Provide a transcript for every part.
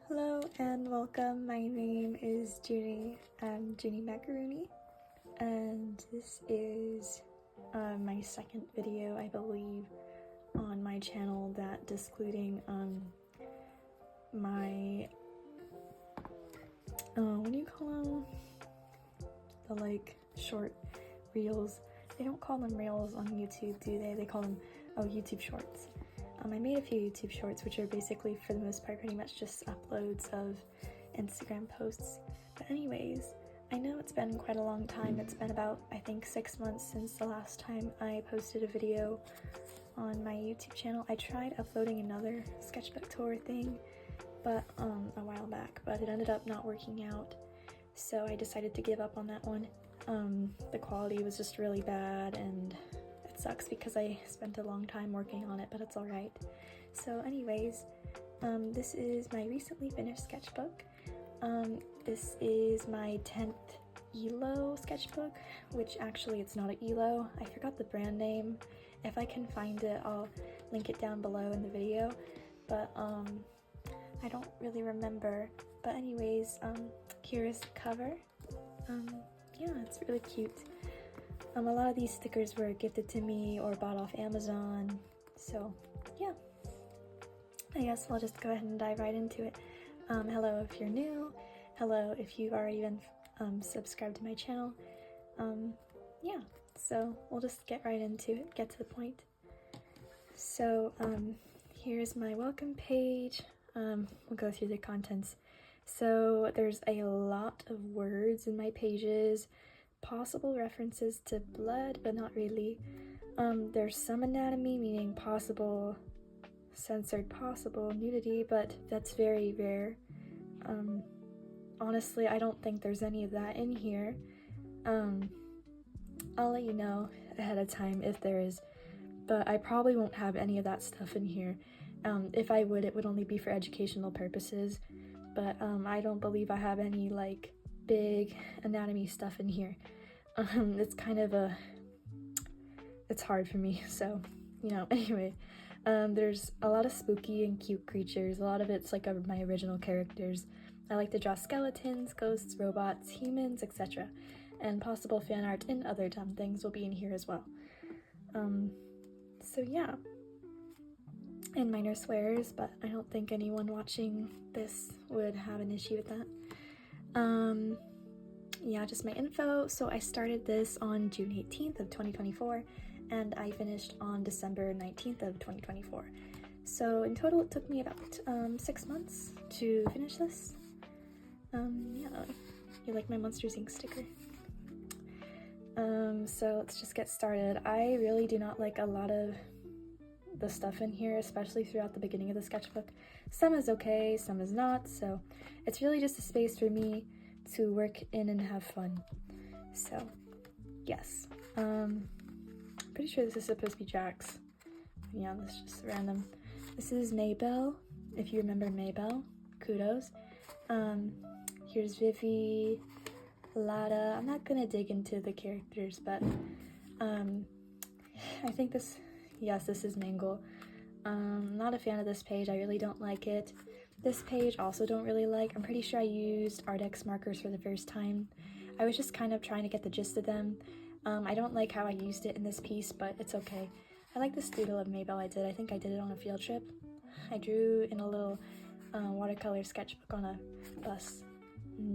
Hello and welcome. My name is Junie. I'm Junie Macaroni, and this is my second video, I believe, on my channel that discluding my what do you call them? The like short reels. They don't call them reels on YouTube, do they? They call them YouTube shorts. I made a few YouTube shorts, which are basically, for the most part, pretty much just uploads of Instagram posts. But anyways, I know it's been quite a long time. It's been about, I think, 6 months since the last time I posted a video on my YouTube channel. I tried uploading another sketchbook tour thing, but a while back, but it ended up not working out. So I decided to give up on that one. The quality was just really bad, and it sucks because I spent a long time working on it, but it's alright. So anyways, this is my recently finished sketchbook. This is my 10th ELO sketchbook, which actually it's not an ELO. I forgot the brand name. If I can find it, I'll link it down below in the video, but I don't really remember. But anyways, here is the cover. Yeah, it's really cute. A lot of these stickers were gifted to me or bought off Amazon, so yeah. I guess I'll just go ahead and dive right into it. Hello if you're new. Hello if you've already been subscribed to my channel. Yeah, so we'll just get right into it, get to the point. So here's my welcome page. We'll go through the contents. So there's a lot of words in my pages, possible references to blood, but not really. There's some anatomy, meaning possible, censored possible nudity, but that's very rare. Honestly, I don't think there's any of that in here. I'll let you know ahead of time if there is, but I probably won't have any of that stuff in here. If I would, it would only be for educational purposes, but I don't believe I have any like big anatomy stuff in here. It's kind of it's hard for me, so anyway. There's a lot of spooky and cute creatures. A lot of it's like my original characters. I like to draw skeletons, ghosts, robots, humans, etc. And possible fan art and other dumb things will be in here as well. So yeah. And minor swears, but I don't think anyone watching this would have an issue with that. Yeah, just my info. So I started this on June 18th of 2024, and I finished on December 19th of 2024. So in total, it took me about 6 months to finish this. Yeah, you like my Monsters Inc. sticker? So let's just get started. I really do not like a lot of the stuff in here, especially throughout the beginning of the sketchbook. Some is okay, some is not, so it's really just a space for me to work in and have fun. So yes, pretty sure this is supposed to be Jax. Yeah, this is just random. This is Maybelle, if you remember Maybelle. Kudos. Here's Vivi, Lada. I'm not gonna dig into the characters, but I think this is Mangle. Not a fan of this page. I really don't like it. This page also don't really like. I'm pretty sure I used Ardex markers for the first time. I was just kind of trying to get the gist of them. I don't like how I used it in this piece, but it's okay. I like this doodle of Maybelle I did. I think I did it on a field trip. I drew in a little watercolor sketchbook on a bus.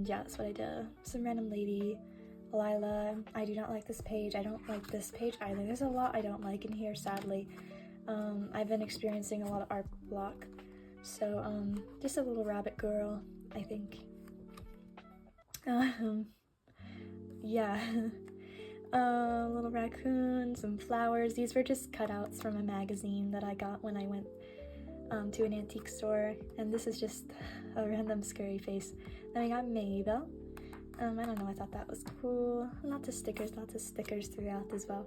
Yeah, that's what I did. Some random lady. Lila. I do not like this page. I don't like this page either. There's a lot I don't like in here, sadly. I've been experiencing a lot of art block. So, just a little rabbit girl, I think. Yeah. Little raccoon, some flowers. These were just cutouts from a magazine that I got when I went to an antique store. And this is just a random scary face. Then we got Maybelle. I don't know, I thought that was cool. Lots of stickers throughout as well.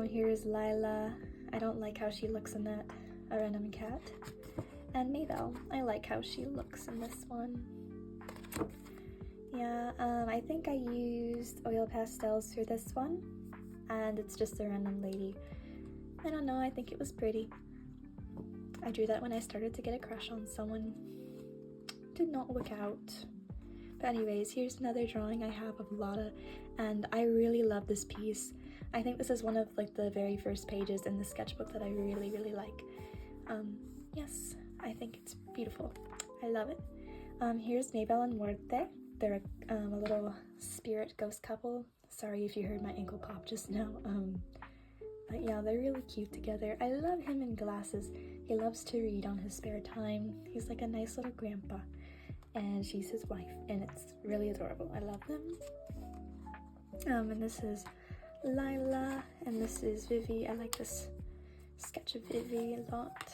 Here's Lila. I don't like how she looks in that. A random cat. And Maybelle. I like how she looks in this one. Yeah, I think I used oil pastels for this one. And it's just a random lady. I don't know, I think it was pretty. I drew that when I started to get a crush on someone. did not look out. But anyways, here's another drawing I have of Lotta, and I really love this piece. I think this is one of like the very first pages in the sketchbook that I really, really like. Yes, I think it's beautiful. I love it. Here's Mabel and Muerte. They're a little spirit ghost couple. Sorry if you heard my ankle pop just now. But yeah, they're really cute together. I love him in glasses. He loves to read on his spare time. He's like a nice little grandpa. And she's his wife, and it's really adorable. I love them. And this is Lila, and this is Vivi. I like this sketch of Vivi a lot.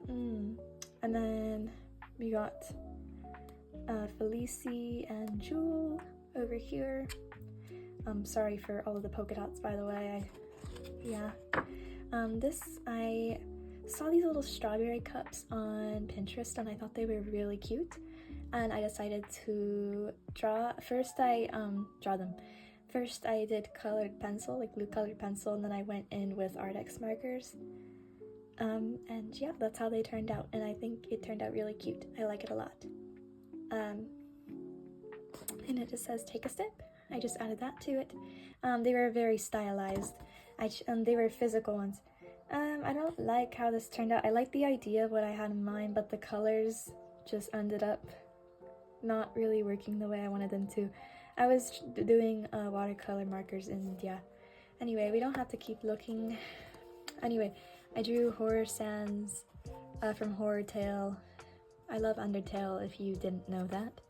And then we got Felicie and Jewel over here. Sorry for all of the polka dots, by the way. I saw these little strawberry cups on Pinterest, and I thought they were really cute. And I decided to draw. First I did colored pencil, like blue colored pencil, and then I went in with Artex markers. And yeah, that's how they turned out, and I think it turned out really cute. I like it a lot. And it just says take a step. I just added that to it. They were very stylized. They were physical ones. I don't like how this turned out. I like the idea of what I had in mind, but the colors just ended up not really working the way I wanted them to. I was doing watercolor markers, and yeah. Anyway, we don't have to keep looking. Anyway, I drew Horror Sans from Horror Tale. I love Undertale, if you didn't know that.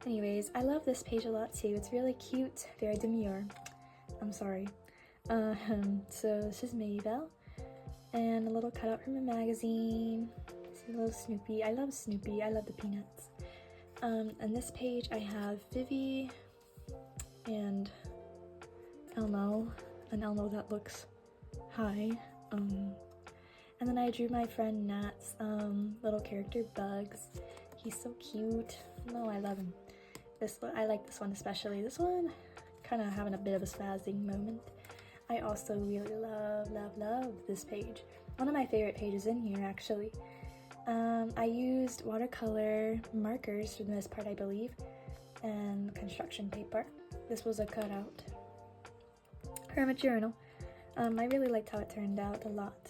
Anyways, I love this page a lot too. It's really cute, very demure. I'm sorry. So this is Mabel, and a little cutout from a magazine. A little Snoopy. I love Snoopy. I love the Peanuts. And this page I have Vivi and Elmo, an Elmo that looks high. And then I drew my friend Nat's little character Bugs. He's so cute. No, I love him. I like this one especially. This one kind of having a bit of a spazzing moment. I also really love this page. One of my favorite pages in here, actually. I used watercolor markers for the most part, I believe, and construction paper. This was a cutout from a journal. I really liked how it turned out a lot.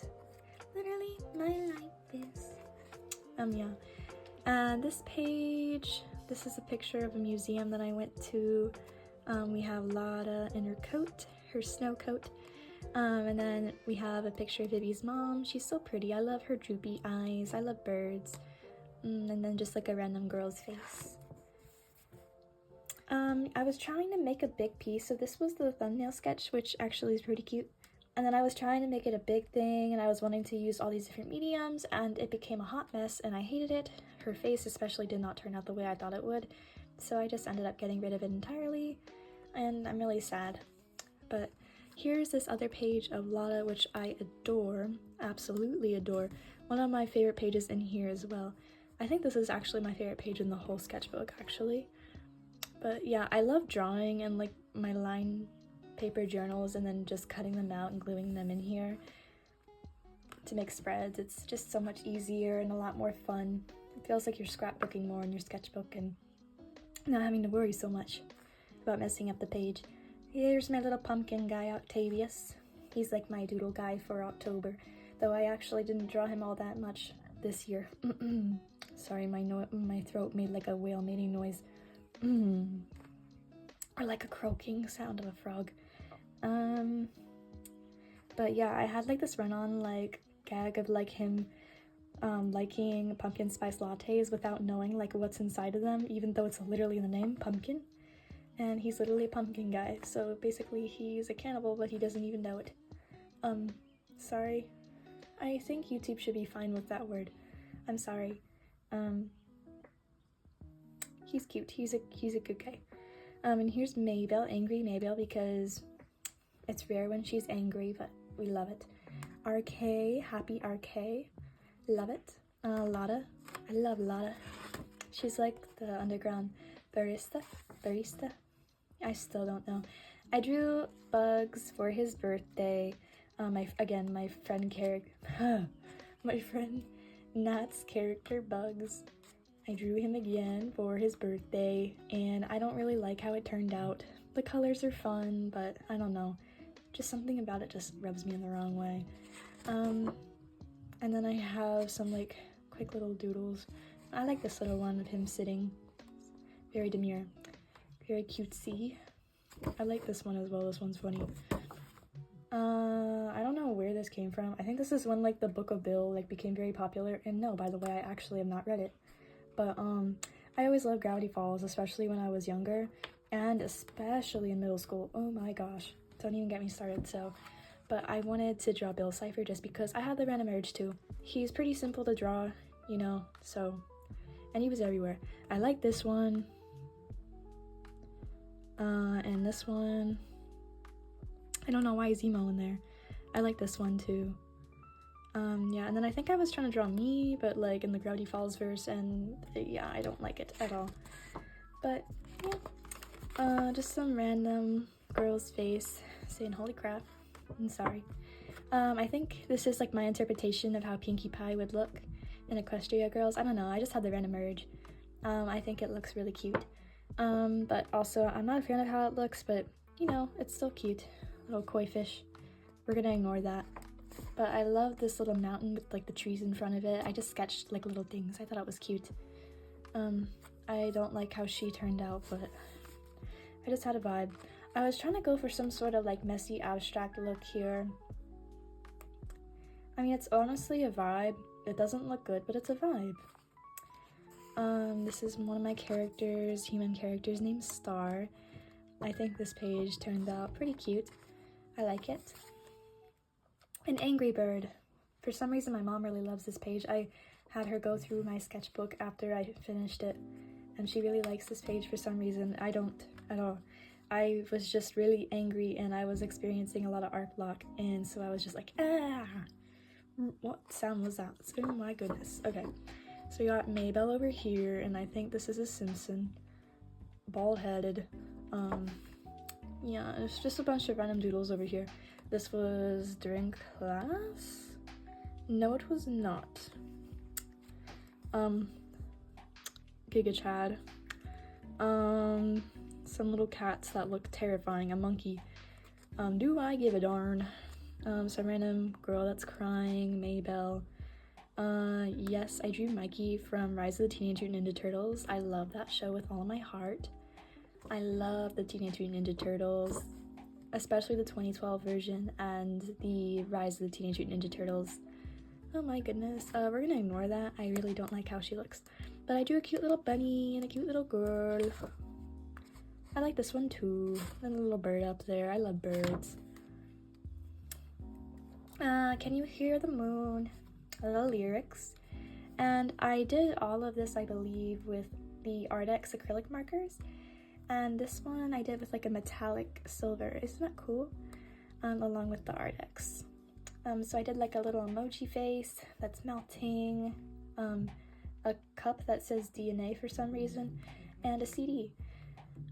Literally, my life is. Yeah. And this page, this is a picture of a museum that I went to. We have Lotta in her coat, her snow coat. And then we have a picture of Vivi's mom. She's so pretty. I love her droopy eyes. I love birds. And then just like a random girl's face. I was trying to make a big piece. So this was the thumbnail sketch, which actually is pretty cute. And then I was trying to make it a big thing, and I was wanting to use all these different mediums, and it became a hot mess, and I hated it. Her face especially did not turn out the way I thought it would. So I just ended up getting rid of it entirely, and I'm really sad. But here's this other page of Lotta, which I adore, absolutely adore. One of my favorite pages in here as well. I think this is actually my favorite page in the whole sketchbook, actually. But yeah, I love drawing and like my line paper journals and then just cutting them out and gluing them in here to make spreads. It's just so much easier and a lot more fun. It feels like you're scrapbooking more in your sketchbook and not having to worry so much about messing up the page. Here's my little pumpkin guy, Octavius. He's like my doodle guy for October, though I actually didn't draw him all that much this year. Sorry, my throat made like a whale mating noise. Or like a croaking sound of a frog. But yeah, I had like this run-on like gag of like him liking pumpkin spice lattes without knowing like what's inside of them, even though it's literally in the name, pumpkin. And he's literally a pumpkin guy, so basically he's a cannibal, but he doesn't even know it. Sorry. I think YouTube should be fine with that word. I'm sorry. He's cute. He's a good guy. And here's Mabel, angry Mabel, because it's rare when she's angry, but we love it. RK, happy RK, love it. Lotta, I love Lotta. She's like the underground barista. I still don't know. I drew Bugs for his birthday. My friend Nat's character Bugs. I drew him again for his birthday, and I don't really like how it turned out. The colors are fun, but I don't know. Just something about it just rubs me in the wrong way. And then I have some like quick little doodles. I like this little one of him sitting. Very demure. Very cutesy. I like this one as well. This one's funny. I don't know where this came from. I think this is when like the Book of Bill like became very popular. And no, by the way, I actually have not read it. But I always loved Gravity Falls, especially when I was younger, and especially in middle school. Oh my gosh, don't even get me started. But I wanted to draw Bill Cipher just because I had the random urge to. He's pretty simple to draw, you know, and he was everywhere. I like this one. And this one. I don't know why he's emo in there. I like this one too. Yeah, and then I think I was trying to draw me, but like in the Gravity Falls verse, and yeah, I don't like it at all. But yeah, just some random girl's face saying holy crap. I'm sorry. I think this is like my interpretation of how Pinkie Pie would look in Equestria Girls. I don't know, I just had the random urge. I think it looks really cute. But also I'm not a fan of how it looks, but you know, it's still cute. Little koi fish. We're gonna ignore that. But I love this little mountain with like the trees in front of it. I just sketched like little things. I thought it was cute. I don't like how she turned out, but I just had a vibe. I was trying to go for some sort of like messy abstract look here. I mean, it's honestly a vibe. It doesn't look good, but it's a vibe. This is one of my characters, human characters named Star. I think this page turned out pretty cute. I like it. An Angry Bird. For some reason, my mom really loves this page. I had her go through my sketchbook after I finished it, and she really likes this page for some reason. I don't at all. I was just really angry, and I was experiencing a lot of art block, and so I was just like, ah! What sound was that? Oh my goodness. Okay, so we got Maybelle over here, and I think this is a Simpson. Bald-headed. Yeah, it's just a bunch of random doodles over here. This was during class? No, it was not. Giga Chad. Some little cats that look terrifying. A monkey. Do I give a darn? Some random girl that's crying. Maybelle. Yes, I drew Mikey from Rise of the Teenage Mutant Ninja Turtles. I love that show with all my heart. I love the Teenage Mutant Ninja Turtles, especially the 2012 version and the Rise of the Teenage Mutant Ninja Turtles. Oh my goodness, we're gonna ignore that. I really don't like how she looks. But I drew a cute little bunny and a cute little girl. I like this one too. And a little bird up there. I love birds. Can you hear the moon? The lyrics. And I did all of this, I believe, with the Artex acrylic markers. And this one I did with like a metallic silver. Isn't that cool? Along with the Artex. So I did like a little emoji face that's melting, a cup that says DNA for some reason, and a CD.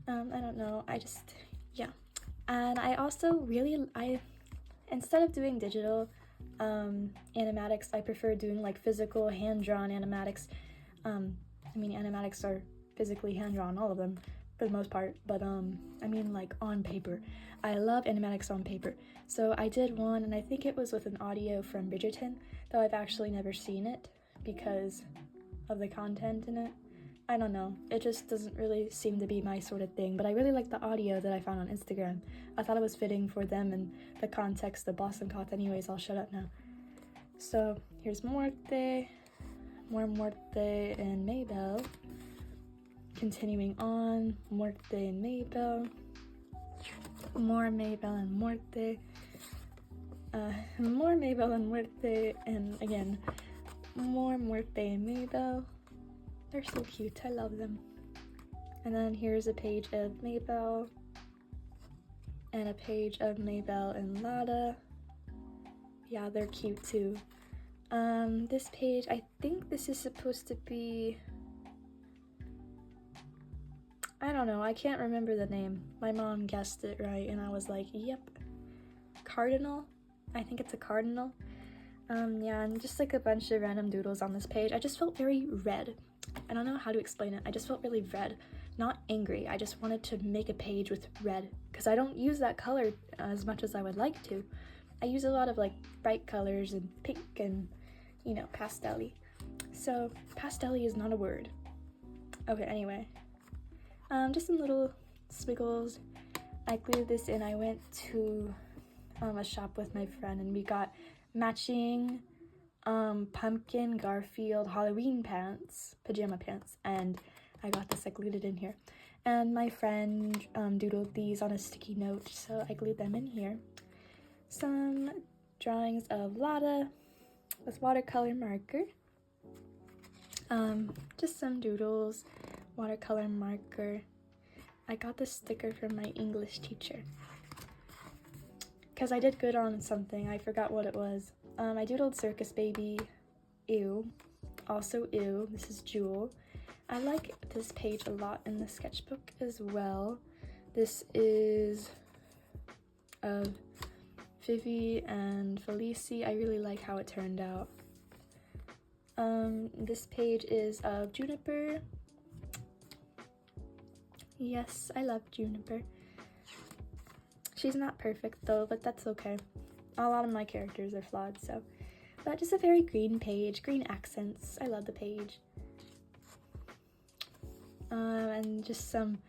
I don't know, yeah. And I also instead of doing digital animatics, I prefer doing like physical hand-drawn animatics. I mean, animatics are physically hand-drawn, all of them, for the most part, but I mean like on paper. I love animatics on paper. So I did one, and I think it was with an audio from Bridgerton, though I've actually never seen it because of the content in it. I don't know, it just doesn't really seem to be my sort of thing, but I really like the audio that I found on Instagram. I thought it was fitting for them and the context of Boston Coth. Anyways, I'll shut up now. So here's Muerte, more Muerte and Maybelle. Continuing on, Muerte and Maybelle, more Maybelle and Muerte, more Maybelle and Muerte, and again, more Muerte and Maybelle. They're so cute, I love them. And then here's a page of Maybelle, and a page of Maybelle and Lada. Yeah, they're cute too. This page, I think this is supposed to be, I don't know, I can't remember the name. My mom guessed it right, and I was like, yep. Cardinal? I think it's a cardinal. Yeah, and just like a bunch of random doodles on this page. I just felt very red. I don't know how to explain it. I just felt really red, not angry. I just wanted to make a page with red because I don't use that color as much as I would like to. I use a lot of like bright colors and pink and, you know, pastel-y. So pastel-y is not a word. Okay, anyway. Just some little squiggles. I glued this in. I went to a shop with my friend and we got matching pumpkin Garfield Halloween pants, pajama pants, and I got this. I glued it in here. And my friend doodled these on a sticky note, so I glued them in here. Some drawings of Lada with watercolor marker. Just some doodles, watercolor marker. I got this sticker from my English teacher because I did good on something. I forgot what it was. I doodled circus baby, ew, also ew. This is Jewel. I like this page a lot in the sketchbook as well. This is of Vivi and Felicie. I really like how it turned out. This page is of Juniper. Yes, I love Juniper. She's not perfect though, but that's okay. A lot of my characters are flawed, so. But just a very green page, green accents. I love the page. And just some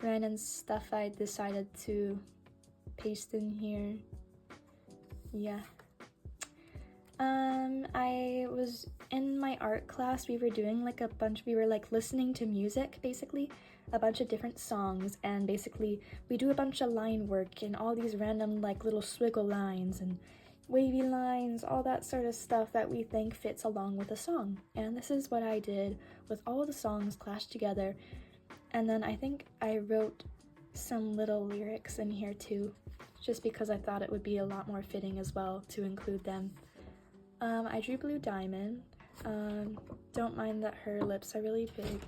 random stuff I decided to paste in here. Yeah. I was in my art class. We were doing like we were like listening to music, basically, a bunch of different songs, and basically we do a bunch of line work and all these random like little swiggle lines and wavy lines, all that sort of stuff that we think fits along with a song. And this is what I did with all the songs clashed together. And then I think I wrote some little lyrics in here too, just because I thought it would be a lot more fitting as well to include them. I drew Blue Diamond. Don't mind that her lips are really big.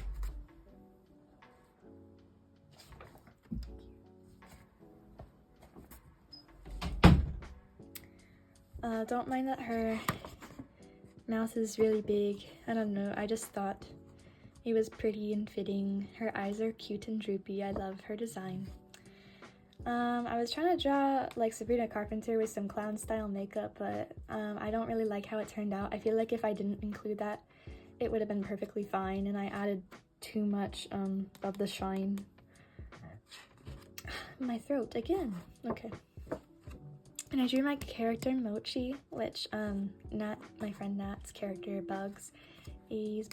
Don't mind that her mouth is really big. I don't know, I just thought it was pretty and fitting. Her eyes are cute and droopy. I love her design. I was trying to draw like Sabrina Carpenter with some clown style makeup, but I don't really like how it turned out. I feel like if I didn't include that, it would have been perfectly fine, and I added too much of the shine. My throat again. Okay. And I drew my character Mochi, which Nat, my friend Nat's character Bugs, is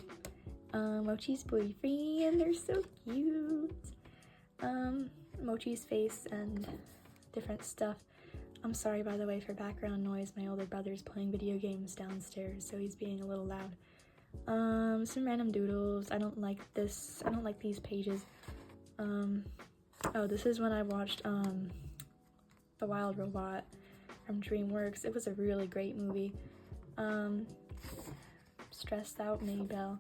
Mochi's boyfriend. They're so cute. Mochi's face and different stuff. I'm sorry, by the way, for background noise. My older brother's playing video games downstairs, so he's being a little loud. Some random doodles. I don't like this. I don't like these pages. Oh, this is when I watched The Wild Robot from DreamWorks. It was a really great movie. Stressed Out Maybelle.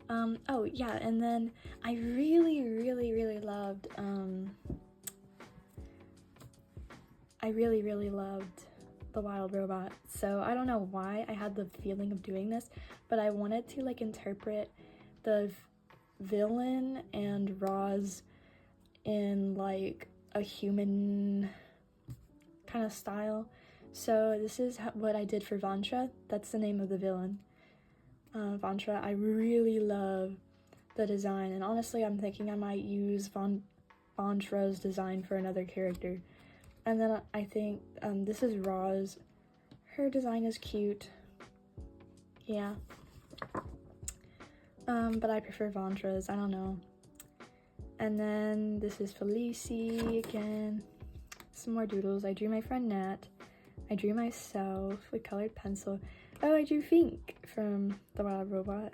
Oh yeah, and then I really loved The Wild Robot. So I don't know why I had the feeling of doing this, but I wanted to like interpret the villain and Roz in like a human kind of style. So this is what I did for Vantra. That's the name of the villain. Vantra, I really love the design, and honestly I'm thinking I might use Vantra's design for another character. And then I think this is Roz. Her design is cute. Yeah. But I prefer Vantra's, I don't know. And then this is Felicie again. Some more doodles. I drew my friend Nat. I drew myself with colored pencil. Oh, I drew Fink from The Wild Robot.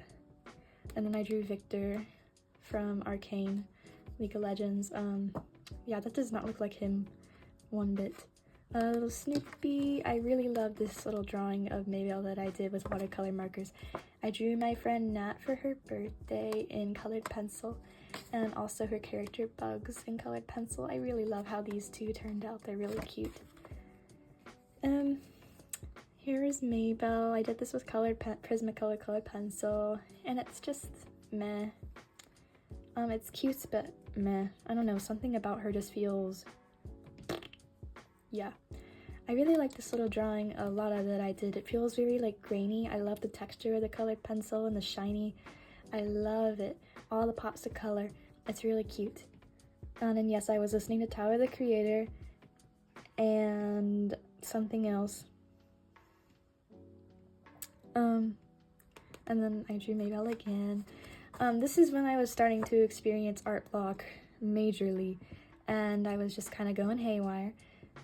And then I drew Victor from Arcane, League of Legends. Yeah, that does not look like him one bit. Little Snoopy. I really love this little drawing of Maybelle that I did with watercolor markers. I drew my friend Nat for her birthday in colored pencil, and also her character Bugs in colored pencil. I really love how these two turned out. They're really cute. Here is Maybell. I did this with Prismacolor colored pencil, and it's just meh. It's cute, but meh. I don't know, something about her just feels, yeah. I really like this little drawing, a lot of it I did. It feels very like grainy. I love the texture of the colored pencil and the shiny. I love it. All the pops of color. It's really cute. And then yes, I was listening to Tyler the Creator and something else. And then I drew Maybell again. This is when I was starting to experience art block majorly, and I was just kind of going haywire.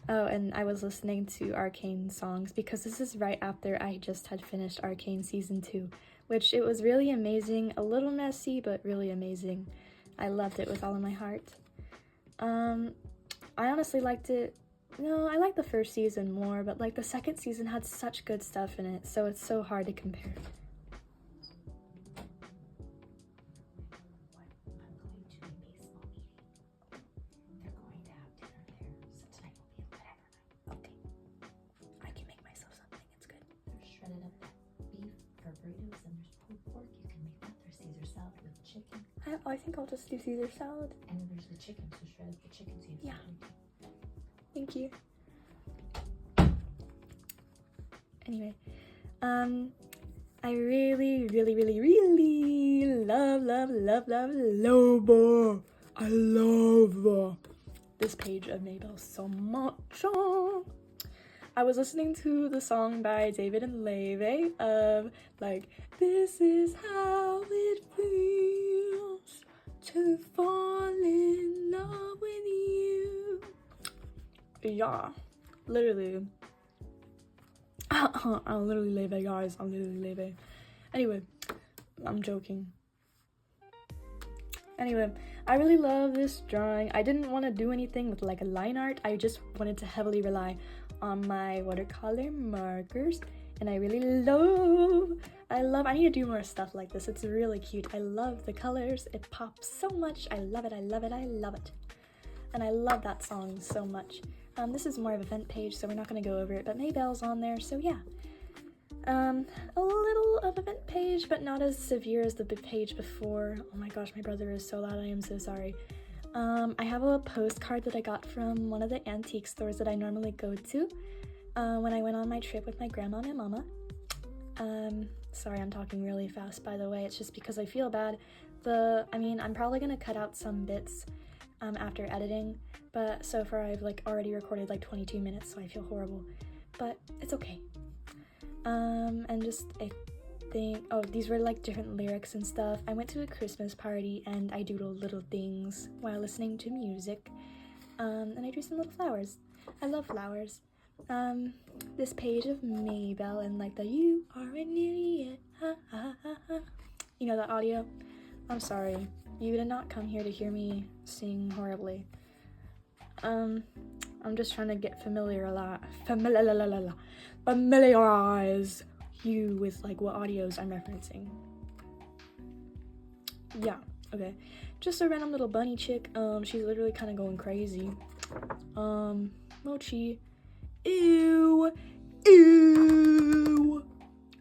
Oh, and I was listening to Arcane songs because this is right after I just had finished Arcane Season 2, which it was really amazing, a little messy, but really amazing. I loved it with all of my heart. I honestly liked it. No, I liked the first season more, but like the second season had such good stuff in it, so it's so hard to compare. I think I'll just do Caesar salad. And then there's the chicken, so shred up the chicken. So yeah. Thank you. Anyway, I really love I love this page of Maybell so much. I was listening to the song by David and Leve of like, this is how it feels to fall in love with you. Yeah, literally. I'm literally Leve, guys. I'm literally Leve. Anyway, I'm joking. Anyway, I really love this drawing. I didn't want to do anything with like a line art. I just wanted to heavily rely on my watercolor markers, and I really I need to do more stuff like this. It's really cute. I love the colors. It pops so much. I love it. And I love that song so much. This is more of a event page, so we're not going to go over it, but Maybell's on there, so yeah. A little of event page, but not as severe as the page before. Oh my gosh, my brother is so loud. I am so sorry. I have a postcard that I got from one of the antique stores that I normally go to when I went on my trip with my grandma and my mama. Sorry, I'm talking really fast, by the way. It's just because I feel bad. I'm probably going to cut out some bits after editing, but so far I've like already recorded like 22 minutes, so I feel horrible, but it's okay. And just I think, oh, these were like different lyrics and stuff. I went to a Christmas party and I doodled little things while listening to music, and I drew some little flowers. I love flowers. This page of Maybell and like the you are a new yet, ha ha ha ha. You know that audio? I'm sorry. You did not come here to hear me sing horribly. I'm just trying to get familiarize you with like what audios I'm referencing. Yeah, okay. Just a random little bunny chick. She's literally kind of going crazy. Mochi. Ew.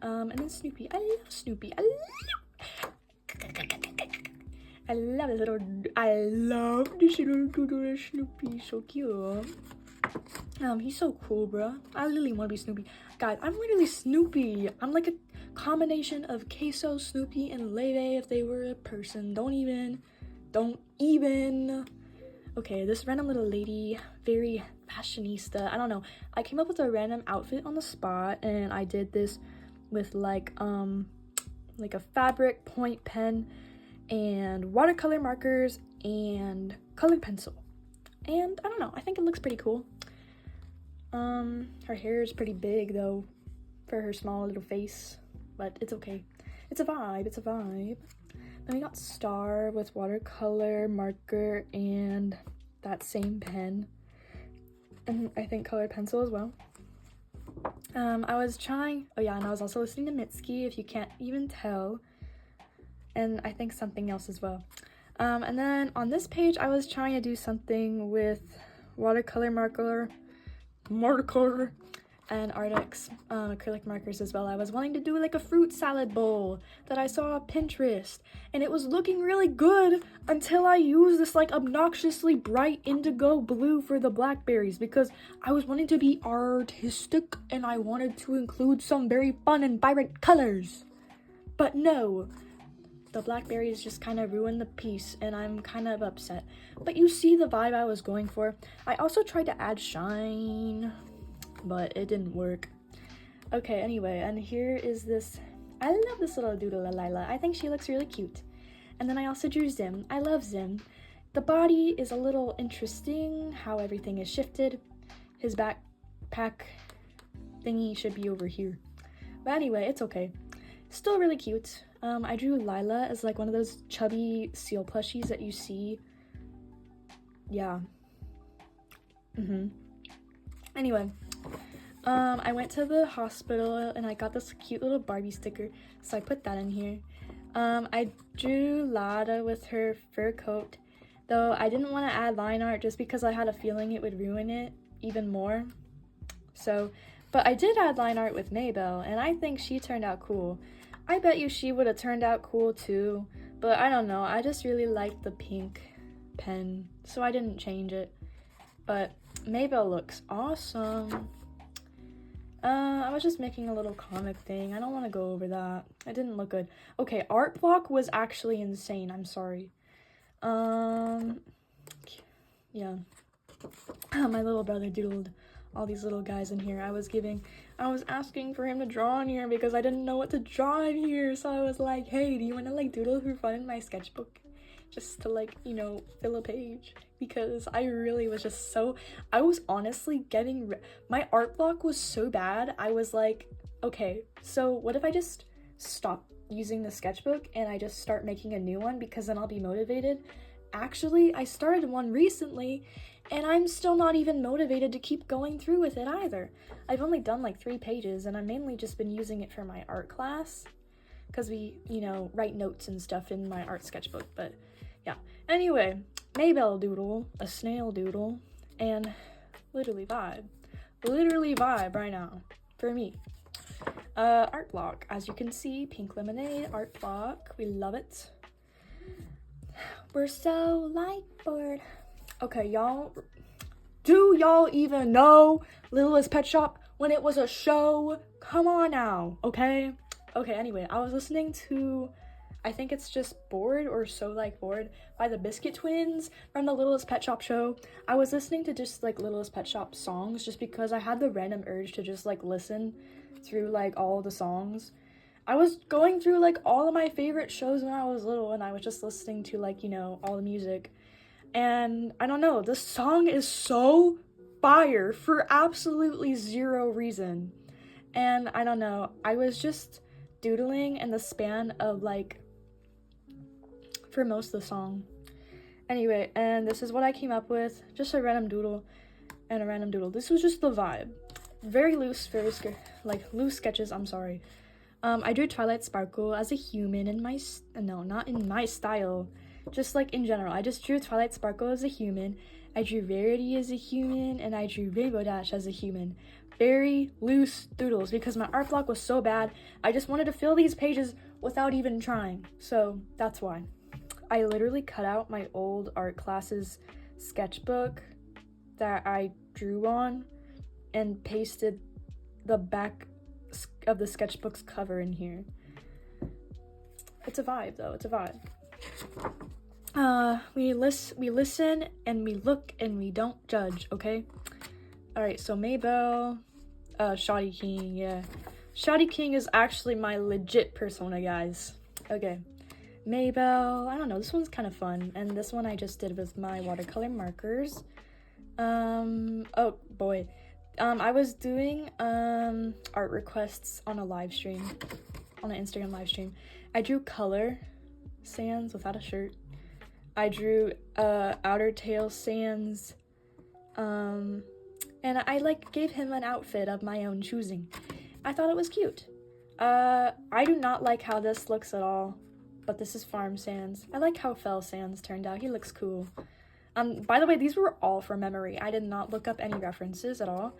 And then Snoopy. I love Snoopy. I love this little doodle Snoopy, so cute. He's so cool, bro. I literally want to be Snoopy. Guys, I'm literally Snoopy. I'm like a combination of Queso, Snoopy, and Leve if they were a person. Don't even. Okay, this random little lady, very fashionista. I don't know. I came up with a random outfit on the spot, and I did this with like a fabric point pen and watercolor markers and colored pencil. And I don't know, I think it looks pretty cool. Her hair is pretty big though for her small little face, but it's okay. It's a vibe. Then we got Star with watercolor marker and that same pen, and I think colored pencil as well. I was also listening to Mitski, if you can't even tell, and I think something else as well. And then on this page, I was trying to do something with watercolor marker and Ardex acrylic markers as well. I was wanting to do like a fruit salad bowl that I saw on Pinterest, and it was looking really good until I used this like obnoxiously bright indigo blue for the blackberries, because I was wanting to be artistic and I wanted to include some very fun and vibrant colors. But no, the blackberries just kind of ruined the piece, and I'm kind of upset. But you see the vibe I was going for. I also tried to add shine, but it didn't work. Okay, anyway, and here is this. I love this little doodle Lila. I think she looks really cute. And then I also drew Zim. I love Zim. The body is a little interesting, how everything is shifted. His backpack thingy should be over here. But anyway, it's okay. Still really cute. I drew Lila as like one of those chubby seal plushies that you see. Yeah. Anyway, I went to the hospital and I got this cute little Barbie sticker, so I put that in here. I drew Lada with her fur coat, though I didn't want to add line art just because I had a feeling it would ruin it even more. So, but I did add line art with Maybelle, and I think she turned out cool. I bet you she would have turned out cool too, but I don't know, I just really liked the pink pen, so I didn't change it. But Maybelle looks awesome. I was just making a little comic thing. I don't want to go over that. It didn't look good. Okay, art block was actually insane. I'm sorry. Yeah. My little brother doodled all these little guys in here. I was asking for him to draw in here because I didn't know what to draw in here. So I was like, hey, do you want to like doodle for fun in my sketchbook? Just to like, you know, fill a page, because I really was just I was honestly my art block was so bad. I was like, okay, so what if I just stop using the sketchbook and I just start making a new one, because then I'll be motivated. Actually, I started one recently and I'm still not even motivated to keep going through with it either. I've only done like 3 pages and I've mainly just been using it for my art class, because we, you know, write notes and stuff in my art sketchbook. But yeah, anyway, Maybelle doodle, a snail doodle, and literally vibe right now for me. Art block, as you can see, pink lemonade art block, we love it. We're so light bored. Okay, y'all, do y'all even know Littlest Pet Shop when it was a show? Come on now, okay? Okay, anyway, I was listening to, I think it's just Bored or So Like Bored by the Biscuit Twins from the Littlest Pet Shop show. I was listening to just like Littlest Pet Shop songs just because I had the random urge to just like listen through like all the songs. I was going through like all of my favorite shows when I was little, and I was just listening to like, you know, all the music. And I don't know, this song is so fire for absolutely zero reason. And I don't know, I was just doodling in the span of like, for most of the song. Anyway, and this is what I came up with, just a random doodle and a random doodle. This was just the vibe. Very loose, loose sketches, I'm sorry. I drew Twilight Sparkle as a human in my, no, not in my style, just like in general. I just drew Twilight Sparkle as a human, I drew Rarity as a human, and I drew Rainbow Dash as a human. Very loose doodles, because my art block was so bad, I just wanted to fill these pages without even trying, so that's why. I literally cut out my old art class's sketchbook that I drew on and pasted the back of the sketchbook's cover in here. It's a vibe though, it's a vibe. We listen and we look and we don't judge, okay? Alright, so Maybelle, Shoddy King, yeah. Shoddy King is actually my legit persona, guys. Okay. Maybelle, I don't know, this one's kind of fun, and this one I just did with my watercolor markers. Oh boy. I was doing art requests on a live stream, on an Instagram live stream. I drew Color Sans without a shirt. I drew Outer Tail Sans, and I like gave him an outfit of my own choosing. I thought it was cute. I do not like how this looks at all, but this is Farm Sans. I like how Fell Sans turned out. He looks cool. By the way, these were all from memory. I did not look up any references at all.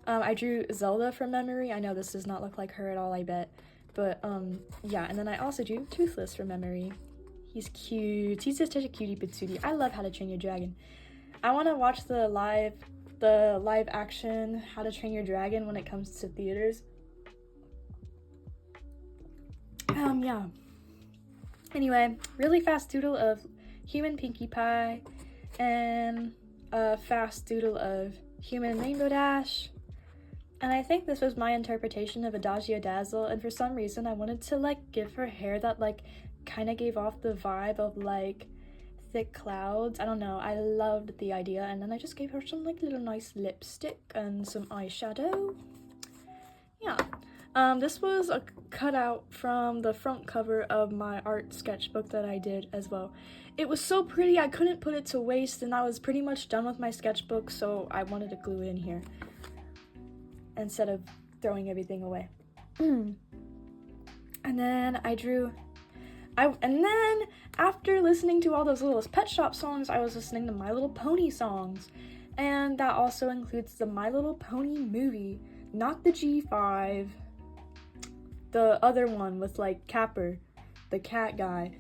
I drew Zelda from memory. I know this does not look like her at all, I bet. But, yeah, and then I also drew Toothless from memory. He's cute. He's just such a cutie patootie. I love How to Train Your Dragon. I want to watch the live action How to Train Your Dragon when it comes to theaters. Yeah. Anyway, really fast doodle of human Pinkie Pie, and a fast doodle of human Rainbow Dash. And I think this was my interpretation of Adagio Dazzle, and for some reason I wanted to like give her hair that like kind of gave off the vibe of like thick clouds. I don't know, I loved the idea, and then I just gave her some like little nice lipstick and some eyeshadow. Yeah. This was a cutout from the front cover of my art sketchbook that I did as well. It was so pretty I couldn't put it to waste, and I was pretty much done with my sketchbook, so I wanted to glue it in here instead of throwing everything away. And then and then after listening to all those little Pet Shop songs, I was listening to My Little Pony songs, and that also includes the My Little Pony movie, not the G5, the other one with like Capper, the cat guy.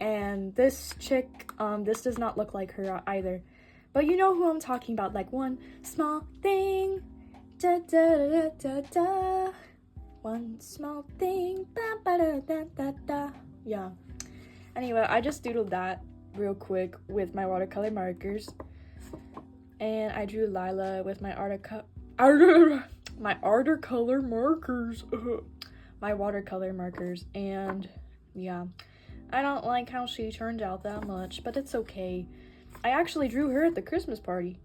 And this chick, this does not look like her either, but you know who I'm talking about, like one small thing, da da da da da, one small thing, ba ba da da da da. Yeah. Anyway, I just doodled that real quick with my watercolor markers, and I drew Lila with my watercolor markers, and yeah, I don't like how she turned out that much, but it's okay. I actually drew her at the Christmas party.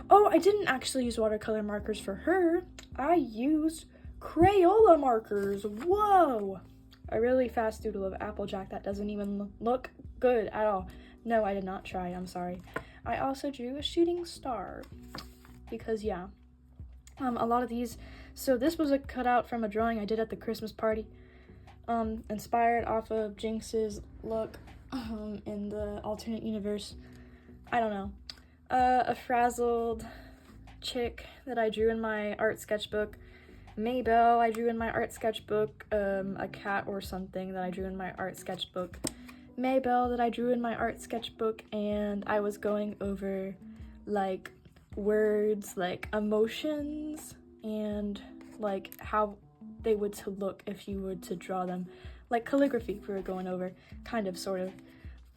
Oh, I didn't actually use watercolor markers for her. I used Crayola markers. Whoa! A really fast doodle of Applejack that doesn't even look good at all. No, I did not try, I'm sorry. I also drew a shooting star because, yeah, a lot of these. So this was a cutout from a drawing I did at the Christmas party, inspired off of Jinx's look in the alternate universe. I don't know. A frazzled chick that I drew in my art sketchbook. Maybelle I drew in my art sketchbook. A cat or something that I drew in my art sketchbook. Maybelle that I drew in my art sketchbook, and I was going over like words, like emotions, and like how they would to look if you were to draw them, like calligraphy we were going over, kind of, sort of,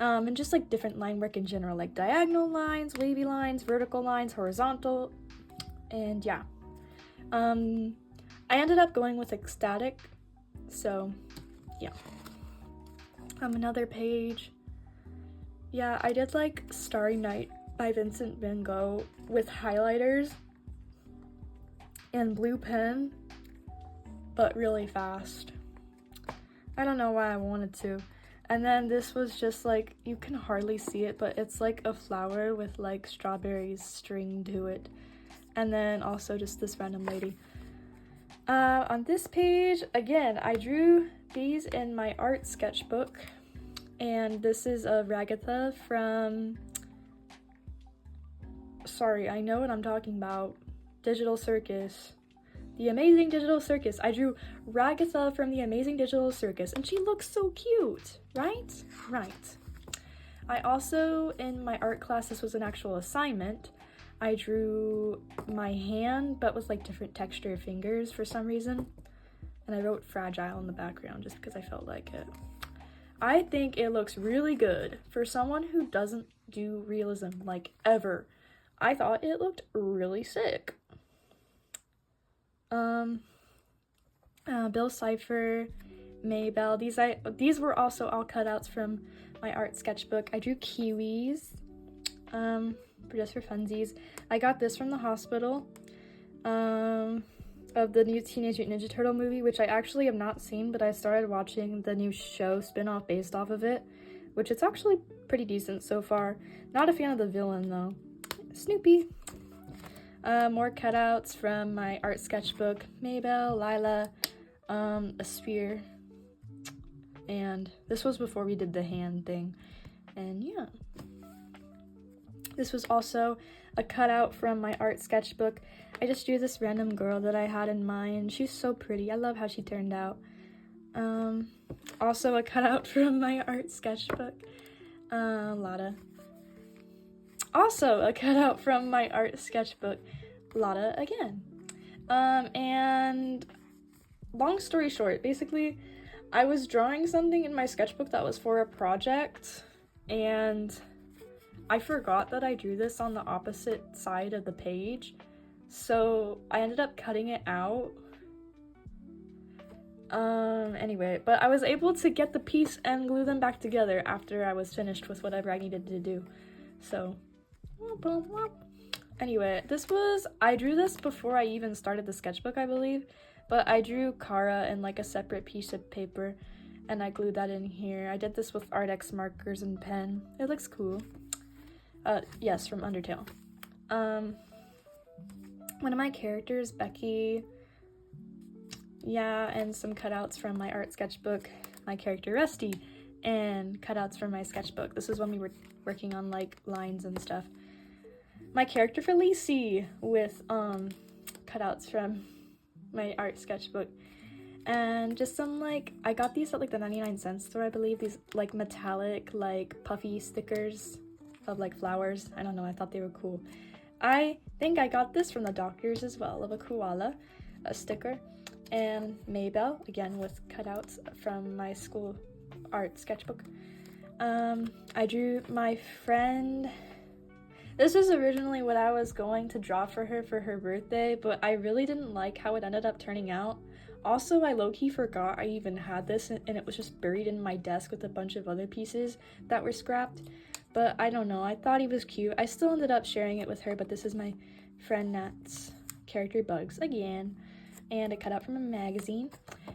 and just like different line work in general, like diagonal lines, wavy lines, vertical lines, horizontal, and yeah. I ended up going with ecstatic, so yeah. Another page. Yeah, I did like Starry Night by Vincent van Gogh with highlighters and blue pen, but really fast. I don't know why I wanted to. And then this was just like, you can hardly see it, but it's like a flower with like strawberries string to it. And then also just this random lady. On this page, again, I drew these in my art sketchbook, and this is a Ragatha from, sorry, I know what I'm talking about, Digital Circus. The Amazing Digital Circus. I drew Ragatha from the Amazing Digital Circus, and she looks so cute, right? Right. I also, in my art class, this was an actual assignment, I drew my hand, but with like different texture fingers for some reason. And I wrote fragile in the background just because I felt like it. I think it looks really good for someone who doesn't do realism, like, ever. I thought it looked really sick. Bill Cipher, Maybelle, these were also all cutouts from my art sketchbook. I drew kiwis, just for funsies. I got this from the hospital, of the new Teenage Mutant Ninja Turtle movie, which I actually have not seen, but I started watching the new show spin-off based off of it, which it's actually pretty decent so far. Not a fan of the villain, though. Snoopy. More cutouts from my art sketchbook. Maybelle, Lila, a sphere, and this was before we did the hand thing, and yeah. This was also a cutout from my art sketchbook. I just drew this random girl that I had in mind. She's so pretty. I love how she turned out. Also a cutout from my art sketchbook. Lotta. Also a cutout from my art sketchbook. Lotta again. And long story short, basically, I was drawing something in my sketchbook that was for a project, and I forgot that I drew this on the opposite side of the page, so I ended up cutting it out. Anyway, but I was able to get the piece and glue them back together after I was finished with whatever I needed to do. So, anyway, I drew this before I even started the sketchbook, I believe, but I drew Kara in like a separate piece of paper, and I glued that in here. I did this with Art-X markers and pen. It looks cool. Yes, from Undertale. One of my characters, Becky, yeah, and some cutouts from my art sketchbook. My character, Rusty, and cutouts from my sketchbook. This is when we were working on, like, lines and stuff. My character, Felicie, with, cutouts from my art sketchbook. And just some, like, I got these at, like, the 99-cent store, I believe. These, like, metallic, like, puffy stickers of, like, flowers. I don't know, I thought they were cool. I think I got this from the doctors as well, of a koala, a sticker. And Maybelle, again, with cutouts from my school art sketchbook. I drew my friend. This was originally what I was going to draw for her birthday, but I really didn't like how it ended up turning out. Also, I low-key forgot I even had this, and it was just buried in my desk with a bunch of other pieces that were scrapped. But I don't know, I thought he was cute. I still ended up sharing it with her, but this is my friend Nat's character, Bugs, again. And a cutout from a magazine.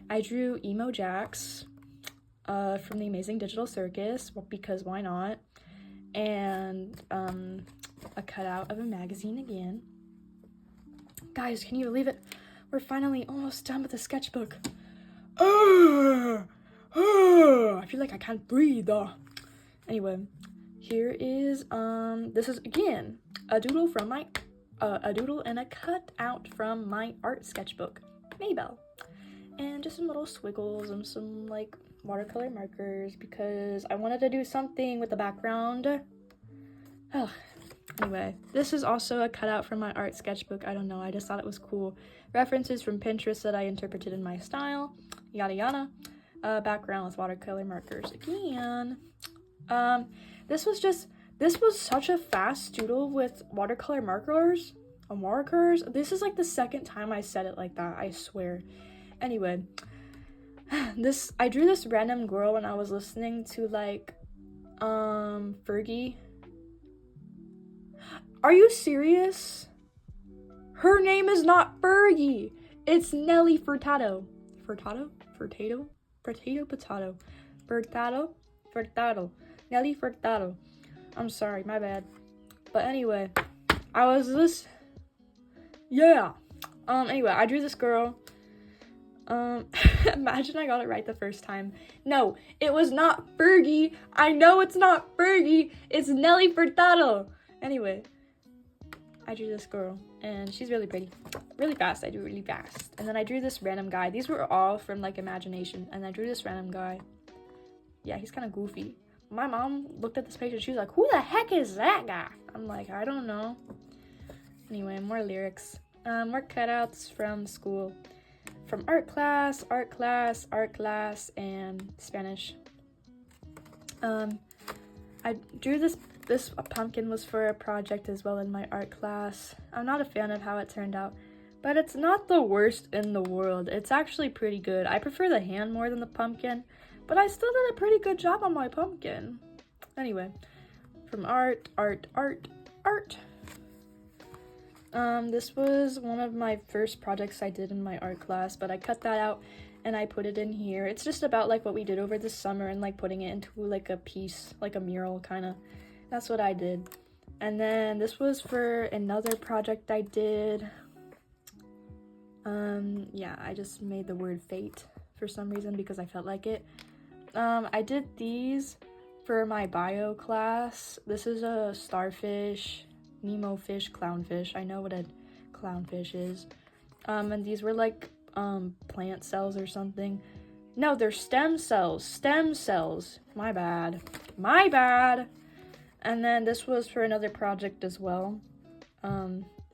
I drew Emo Jax from the Amazing Digital Circus, because why not? And a cutout of a magazine again. Guys, can you believe it? We're finally almost done with the sketchbook. I feel like I can't breathe. Anyway, here is, this is, again, a doodle from my, a doodle and a cutout from my art sketchbook, Maybelle. And just some little squiggles and some, like, watercolor markers, because I wanted to do something with the background. Ugh. Anyway, this is also a cutout from my art sketchbook. I don't know, I just thought it was cool. References from Pinterest that I interpreted in my style, yada yada. Background with watercolor markers again. This was such a fast doodle with watercolor markers. This is like the second time I said it like that, I swear. Anyway, I drew this random girl when I was listening to, like, Fergie. Are you serious? Her name is not Fergie. It's Nelly Furtado. Furtado? Nelly Furtado. I'm sorry, my bad. But anyway, anyway, I drew this girl. Imagine I got it right the first time. No, it was not Fergie. I know it's not Fergie. It's Nelly Furtado. Anyway, I drew this girl, and she's really pretty. Really fast, I drew really fast. And then I drew this random guy. These were all from, like, imagination. And I drew this random guy. Yeah, he's kind of goofy. My mom looked at this page and she was like, who the heck is that guy? I'm like, I don't know. Anyway, more lyrics. More cutouts from school. From art class, and Spanish. I drew this pumpkin was for a project as well in my art class. I'm not a fan of how it turned out, but it's not the worst in the world. It's actually pretty good. I prefer the hand more than the pumpkin, but I still did a pretty good job on my pumpkin. Anyway, from art. This was one of my first projects I did in my art class, but I cut that out and I put it in here. It's just about, like, what we did over the summer and, like, putting it into, like, a piece, like a mural, kind of. That's what I did. And then this was for another project I did. Yeah, I just made the word fate for some reason because I felt like it. I did these for my bio class. This is a starfish, Nemo fish, clownfish. I know what a clownfish is. And these were like plant cells or something. No, they're stem cells. My bad. And then this was for another project as well.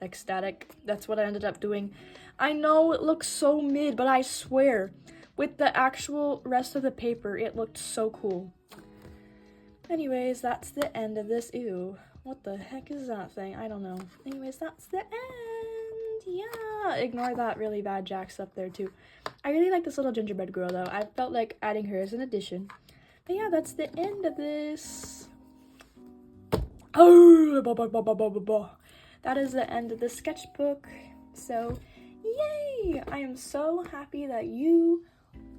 Ecstatic. That's what I ended up doing. I know it looks so mid, but I swear, with the actual rest of the paper, it looked so cool. Anyways, that's the end of this. Ew, what the heck is that thing? I don't know. Anyways, that's the end. Yeah, ignore that really bad Jax up there too. I really like this little gingerbread girl though. I felt like adding her as an addition. But yeah, that's the end of this. Oh, that is the end of the sketchbook. So, yay! I am so happy that you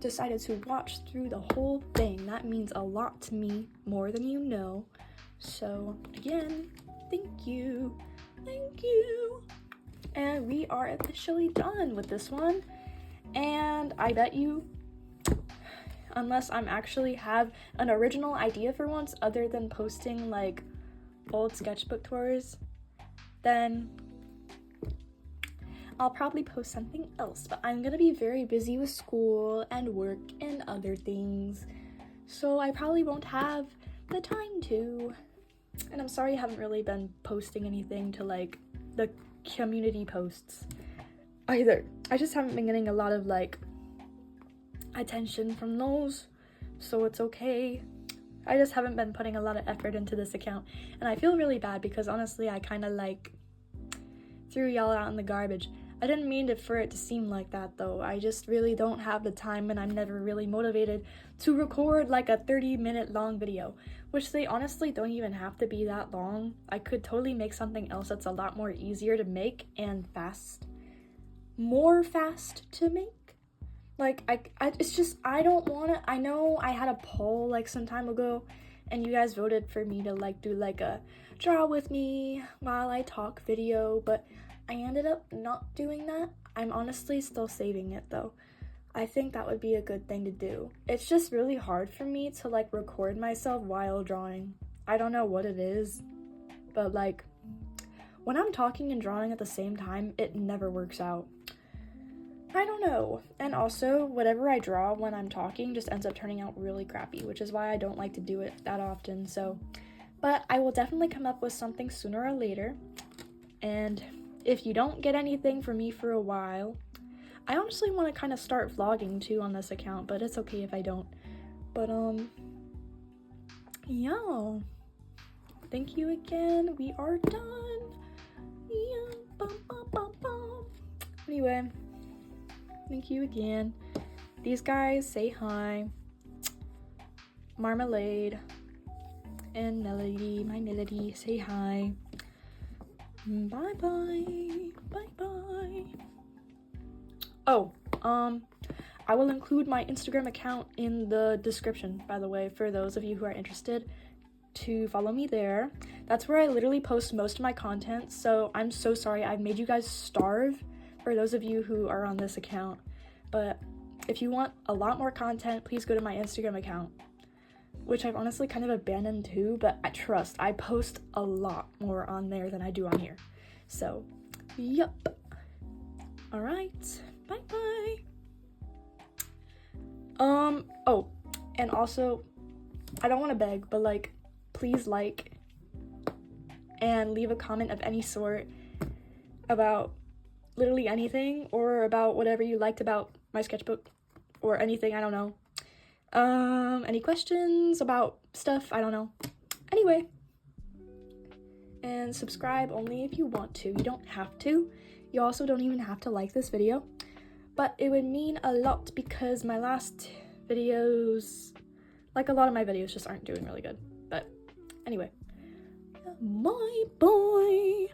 decided to watch through the whole thing. That means a lot to me, more than you know. So, again, thank you. And we are officially done with this one. And I bet you, unless I'm actually have an original idea for once other than posting like old sketchbook tours, then I'll probably post something else. But I'm gonna be very busy with school and work and other things, so I probably won't have the time to. And I'm sorry I haven't really been posting anything to like the community posts either. I just haven't been getting a lot of like attention from those, so it's okay. I just haven't been putting a lot of effort into this account, and I feel really bad because honestly I kind of like threw y'all out in the garbage. I didn't mean for it to seem like that though. I just really don't have the time, and I'm never really motivated to record like a 30-minute long video, which they honestly don't even have to be that long. I could totally make something else that's a lot more easier to make and more fast to make. Like, it's just, I don't want to. I know I had a poll like some time ago, and you guys voted for me to like do like a draw with me while I talk video, but I ended up not doing that. I'm honestly still saving it though. I think that would be a good thing to do. It's just really hard for me to like record myself while drawing. I don't know what it is, but like when I'm talking and drawing at the same time, it never works out. I don't know. And also, whatever I draw when I'm talking just ends up turning out really crappy, which is why I don't like to do it that often. So, but I will definitely come up with something sooner or later. And if you don't get anything from me for a while, I honestly want to kind of start vlogging too on this account, but it's okay if I don't. But yeah. Thank you again. We are done. Yeah. Bum, bum, bum, bum. Anyway. Thank you again. These guys say hi. Marmalade and Melody, my Melody, say hi. Bye bye. Oh, I will include my Instagram account in the description, by the way, for those of you who are interested to follow me there. That's where I literally post most of my content, so I'm so sorry I've made you guys starve for those of you who are on this account. But if you want a lot more content, please go to my Instagram account, which I've honestly kind of abandoned too, but I post a lot more on there than I do on here. So, yup. Alright, bye. Oh, and also, I don't want to beg, but like, please like and leave a comment of any sort about literally anything, or about whatever you liked about my sketchbook, or anything, I don't know. Any questions about stuff, I don't know. Anyway, and subscribe only if you want to. You don't have to. You also don't even have to like this video, but it would mean a lot because my last videos, like a lot of my videos, just aren't doing really good. But anyway, bye.